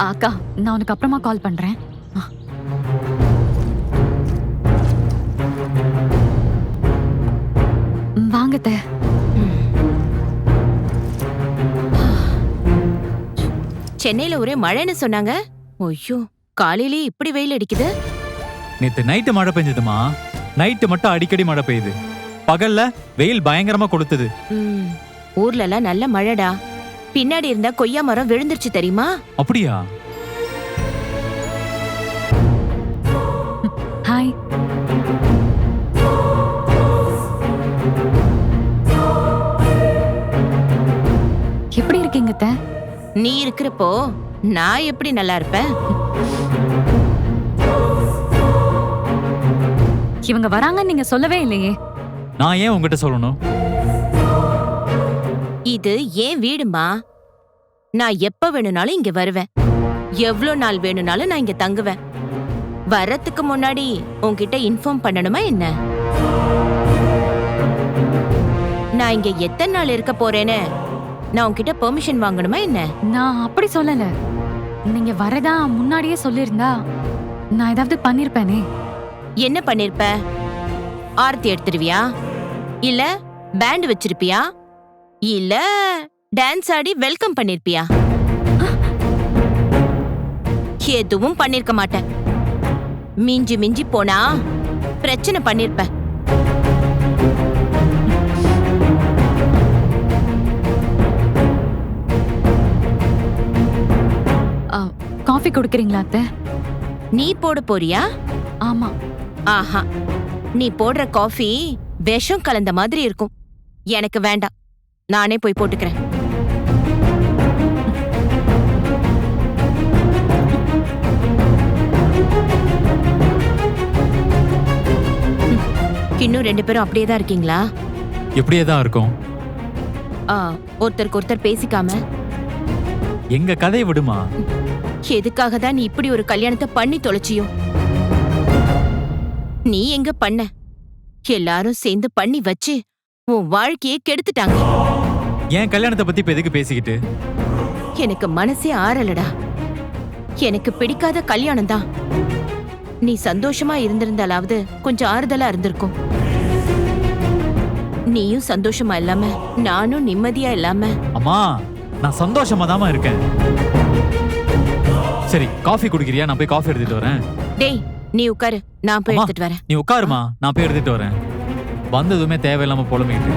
அக்கா, நான் உனக்கு அப்புறமா கால் பண்றேன். வாங்க அத்தை. சென்னையில ஒரே மழைன்னு சொன்னாங்க. ஐயோ, காலையிலேயே இப்படி வெயில் அடிக்குது. நேத்து நைட்டு மழை பெஞ்சதுமா. நைட்டு மட்டும் அடிக்கடி மழை பெய்யுது. பகல்ல வெயில் பயங்கரமா கொளுத்துது. ஊர்ல எல்லாம் நல்ல மழைடா. பின்னாடி இருந்த கொய்யா மரம் விழுந்துருச்சு தெரியுமா? அப்படியா? ஹாய். எப்படி இருக்கீங்க அத்தை? நீ இருக்கிறப்போ நான் எப்படி நல்லா இருப்பேன்? இவங்க வராங்கன்னு நீங்க சொல்லவே இல்லையே. நான் ஏன் உங்ககிட்ட சொல்லணும்? இது ஏன் வீடுமா. நான் எப்ப வேணும்னாலும் இங்க வருவேன். எவ்வளவு நாள் வேணும்னாலும் நான் இங்க தங்குவேன். வரத்துக்கு முன்னாடி உன்கிட்ட இன்ஃபார்ம் பண்ணணுமா என்ன? நான் இங்க எத்தனை நாள் இருக்க போறேன்னு நான் உன்கிட்ட பெர்மிஷன் வாங்கணுமா என்ன? நான் அப்படி சொல்லல. நீங்க வரதா முன்னாடியே சொல்லிருந்தா நான் ஏதாவது பண்ணிருப்பேனே. என்ன பண்ணிருப்ப? ஆர்த்தி எடுத்துருவியா? இல்ல பேண்ட் வச்சிருப்பியா? இல்ல டான்ஸ் ஆடி வெல்கம் பண்ணிருப்பியா? எதுவும் பண்ணிருக்க மாட்டேன். மிஞ்சி மிஞ்சி போனா பிரச்சனை பண்ணிருப்ப. காஃபி குடுக்கறீங்களா அத்தை? நீ போட போறியா? ஆமா. ஆஹா, நீ போடுற காஃபி விஷம் கலந்த மாதிரி இருக்கும். எனக்கு வேண்டாம். நானே போய் போட்டுக்கிறேன். இன்னும் 2 பேரும் அப்படியே தான் இருக்கீங்களா? எப்படியே தான் இருக்கும். ஒருத்தருக்கு ஒருத்தர் பேசிக்காம. எங்க கதையை விடுமா. எதுக்காக தான் நீ இப்படி ஒரு கல்யாணத்தை பண்ணி தொலைச்சியோ? நீ எங்க பண்ண? எல்லாரும் சேர்ந்து பண்ணி வச்சு உன் வாழ்க்கையை கெடுத்துட்டாங்க. என் கல்யாணத்தை பத்தி இப்ப எதுக்கு பேசிக்கிட்டு? எனக்கு மனசே ஆறலடா. எனக்கு பிடிக்காத கல்யாணம் தான். நீ சந்தோஷமா இருந்திருந்தாலாவது கொஞ்சம் ஆறுதலா இருந்திருக்கும். நீயும் சந்தோஷமா இல்லாம நானும் நிம்மதியா இல்லாம. அம்மா, நான் சந்தோஷமா தான் இருக்கேன். சரி, காஃபி குடிக்கிறியா? நான் போய் காஃபி எடுத்துட்டு வரேன். டேய், நீ உட்காரு, நான் போய் எடுத்துட்டு வரேன். நீ உட்காருமா, நான் போய் எடுத்துட்டு வரேன். வந்ததுமே தேவையில்லாம புலம்பிக்கிட்டு.